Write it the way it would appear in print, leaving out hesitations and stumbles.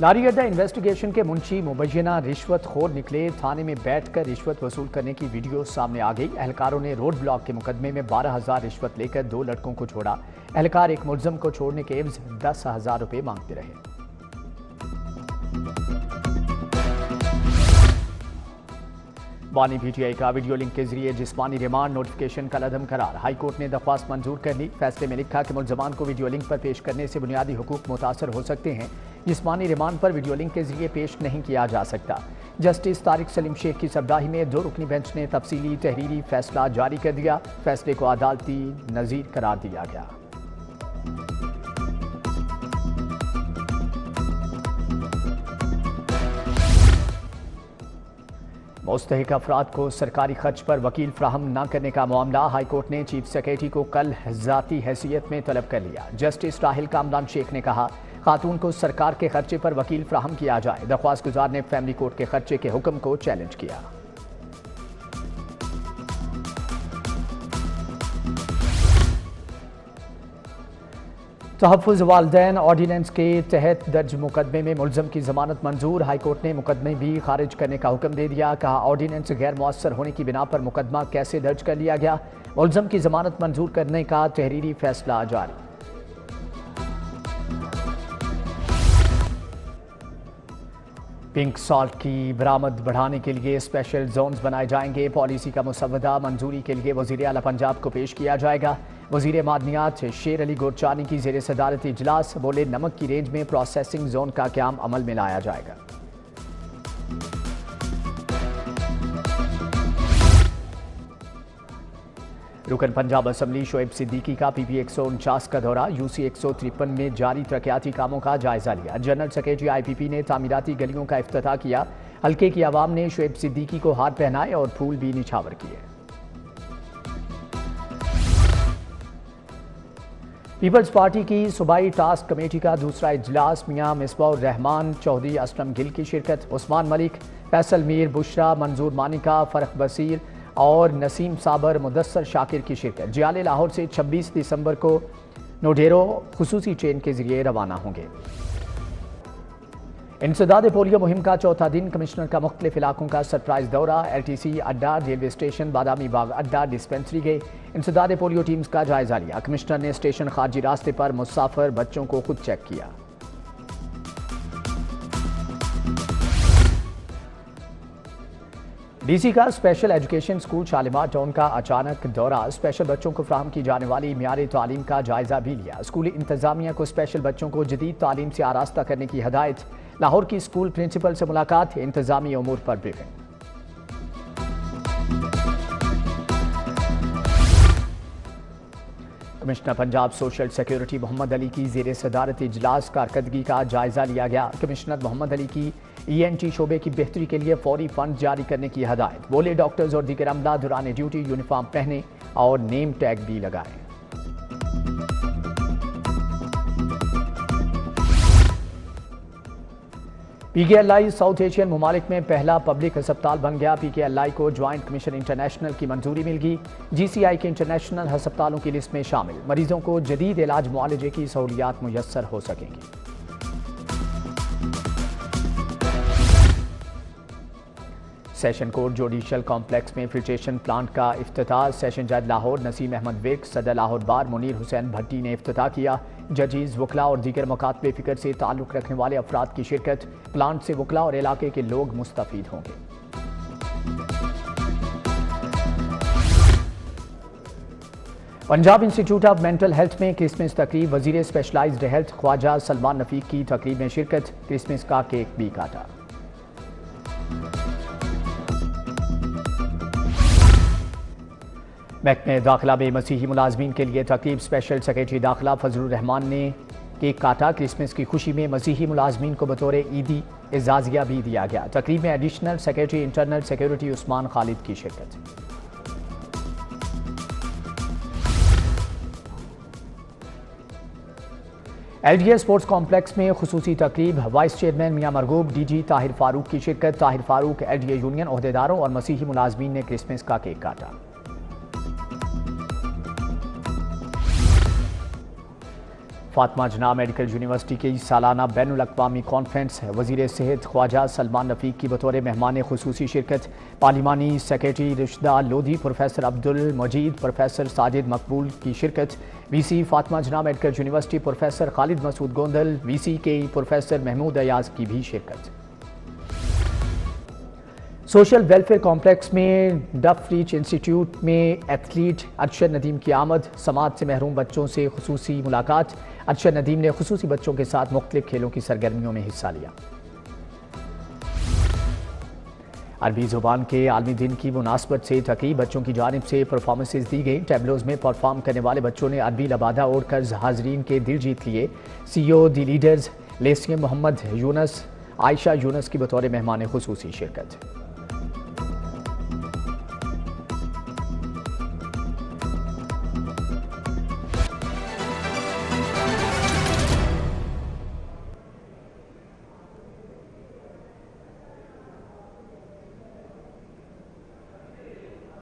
لاری اڈا انویسٹیگیشن کے منشی مبینہ رشوت خور نکلے، تھانے میں بیٹھ کر رشوت وصول کرنے کی ویڈیو سامنے آ گئی۔ اہلکاروں نے روڈ بلاک کے مقدمے میں 12,000 رشوت لے کر 2 لڑکوں کو چھوڑا۔ اہلکار ایک ملزم کو چھوڑنے کے عوض 10,000 روپے مانگتے رہے۔ بانی پی ٹی آئی کا ویڈیو لنک کے ذریعے جسمانی ریمانڈ نوٹیفکیشن کا عدم قرار۔ ہائی کورٹ نے درخواست منظور کر لی۔ فیصلے میں لکھا کہ ملزمان کو ویڈیو لنک پر پیش کرنے سے بنیادی حقوق متاثر ہو سکتے ہیں۔ جسمانی ریمانڈ پر ویڈیو لنک کے ذریعے پیش نہیں کیا جا سکتا۔ جسٹس طارق سلیم شیخ کی سربراہی میں 2 رکنی بینچ نے تفصیلی تحریری فیصلہ جاری کر دیا۔ فیصلے کو عدالتی نظیر قرار دیا گیا۔ مستحق افراد کو سرکاری خرچ پر وکیل فراہم نہ کرنے کا معاملہ ہائی کورٹ نے چیف سیکریٹری کو کل ذاتی حیثیت میں طلب کر لیا۔ جسٹس راہل کامران شیخ نے کہا خاتون کو سرکار کے خرچے پر وکیل فراہم کیا جائے۔ درخواست گزار نے فیملی کورٹ کے خرچے کے حکم کو چیلنج کیا۔ تحفظ والدین آرڈیننس کے تحت درج مقدمے میں ملزم کی ضمانت منظور۔ ہائی کورٹ نے مقدمے بھی خارج کرنے کا حکم دے دیا۔ کہا آرڈیننس غیر مؤثر ہونے کی بنا پر مقدمہ کیسے درج کر لیا گیا۔ ملزم کی ضمانت منظور کرنے کا تحریری فیصلہ جاری۔ پنک سالٹ کی برآمد بڑھانے کے لیے اسپیشل زونز بنائے جائیں گے۔ پالیسی کا مسودہ منظوری کے لیے وزیر اعلیٰ پنجاب کو پیش کیا جائے گا۔ وزیر معدنیات شیر علی گورچانی کی زیر صدارت اجلاس، بولے نمک کی رینج میں پروسیسنگ زون کا قیام عمل میں لایا جائے گا۔ رکن پنجاب اسمبلی شعیب صدیقی کا پی پی 149 کا دورہ، یو سی 153 میں جاری ترقیاتی کاموں کا جائزہ لیا۔ جنرل سیکریٹری آئی پی پی نے تعمیراتی گلیوں کا افتتاح کیا۔ حلقے کی عوام نے شعیب صدیقی کو ہار پہنائے اور پھول بھی نچھاور کیے۔ پیپلز پارٹی کی صوبائی ٹاسک کمیٹی کا دوسرا اجلاس، میاں مصباح الرحمان چودھری، اسلم گل کی شرکت، عثمان ملک، فیصل میر، بشرا، منظور مانیکا، فرق بصیر اور نسیم صابر، مدثر شاکر کی شرکت۔ جیالے لاہور سے 26 دسمبر کو نوڈیرو خصوصی ٹرین کے ذریعے روانہ ہوں گے۔ انسداد پولیو مہم کا چوتھا دن، کمشنر کا مختلف علاقوں کا سرپرائز دورہ، ایل ٹی سی اڈا، ریلوے اسٹیشن، بادامی باغ اڈا، ڈسپنسری گئے۔ انسداد پولیو ٹیمز کا جائزہ لیا۔ کمشنر نے اسٹیشن خارجی راستے پر مسافر بچوں کو خود چیک کیا۔ ڈی سی کا special education school Shalimar town کا اچانک دورہ، اسپیشل بچوں کو فراہم کی جانے والی معیاری تعلیم کا جائزہ بھی لیا۔ اسکولی انتظامیہ کو اسپیشل بچوں کو جدید تعلیم سے آراستہ کرنے کی ہدایت۔ لاہور کی اسکول پرنسپل سے ملاقات، انتظامی امور پر briefing. Commissioner Punjab social security Muhammad Ali کی زیر صدارت اجلاس، کارکردگی کا جائزہ لیا گیا۔ کمشنر محمد علی کی ای این ٹی شعبے کی بہتری کے لیے فوری فنڈ جاری کرنے کی ہدایت۔ بولے ڈاکٹرز اور دیگر عملہ دوران ڈیوٹی یونیفارم پہنے اور نیم ٹیگ بھی لگائیں۔ پی کے ایل آئی ساؤتھ ایشین ممالک میں پہلا پبلک ہسپتال بن گیا۔ پی کے ایل آئی کو جوائنٹ کمیشن انٹرنیشنل کی منظوری مل گئی۔ جی سی آئی کے انٹرنیشنل ہسپتالوں کی لسٹ میں شامل، مریضوں کو جدید علاج معالجے کی سہولیات میسر ہو سکیں گی۔ سیشن کورٹ جوڈیشل کمپلیکس میں فلٹریشن پلانٹ کا افتتاح، سیشن جج لاہور نسیم احمد ویک، صدر لاہور بار منیر حسین بھٹی نے افتتاح کیا۔ ججز، وکلاء اور دیگر مکاتب فکر سے تعلق رکھنے والے افراد کی شرکت۔ پلانٹ سے وکلاء اور علاقے کے لوگ مستفید ہوں گے۔ Punjab institute of mental health میں کرسمس تقریب، وزیر اسپیشلائزڈ ہیلتھ خواجہ سلمان رفیق کی تقریب میں شرکت، کرسمس کا کیک بھی کاٹا۔ محکمہ داخلہ میں مسیحی ملازمین کے لیے تقریب، اسپیشل سیکریٹری داخلہ فضل الرحمان نے کیک کاٹا۔ کرسمس کی خوشی میں مسیحی ملازمین کو بطور عیدی اعزازیہ بھی دیا گیا۔ تقریب میں ایڈیشنل سیکریٹری انٹرنل سیکیورٹی عثمان خالد کی شرکت۔ L D a sports complex میں خصوصی تقریب، وائس چیئرمین میاں مرغوب، ڈی جی طاہر فاروق کی شرکت۔ طاہر فاروق، ایل ڈی اے یونین عہدیداروں اور مسیحی ملازمین نے کرسمس کا کیک کاٹا۔ فاطمہ جناح میڈیکل یونیورسٹی کی سالانہ بین الاقوامی کانفرنس وزیر صحت خواجہ سلمان رفیق کی بطور مہمان خصوصی شرکت، پارلیمانی secretary Rushda Lodhi, professor Abdul Majeed, professor Sajid Maqbool کی شرکت، V C Fatima Jinnah medical university professor Khalid Masood Gondal, V C کے پروفیسر محمود ایاز کی بھی شرکت۔ سوشل ویلفیئر کمپلیکس میں ڈف ریچ انسٹیٹیوٹ میں ایتھلیٹ ارشد ندیم کی آمد، سماعت سے محروم بچوں سے خصوصی ملاقات۔ ارشد ندیم نے خصوصی بچوں کے ساتھ مختلف کھیلوں کی سرگرمیوں میں حصہ لیا۔ عربی زبان کے عالمی دن کی مناسبت سے تقریب، بچوں کی جانب سے پرفارمنسز دی گئی۔ ٹیبلوز میں پرفارم کرنے والے بچوں نے عربی لبادہ اوڑھ کر حاضرین کے دل جیت لیے۔ سی او دی لیڈرز لیسیم محمد یونس، عائشہ یونس کی بطور مہمان خصوصی شرکت۔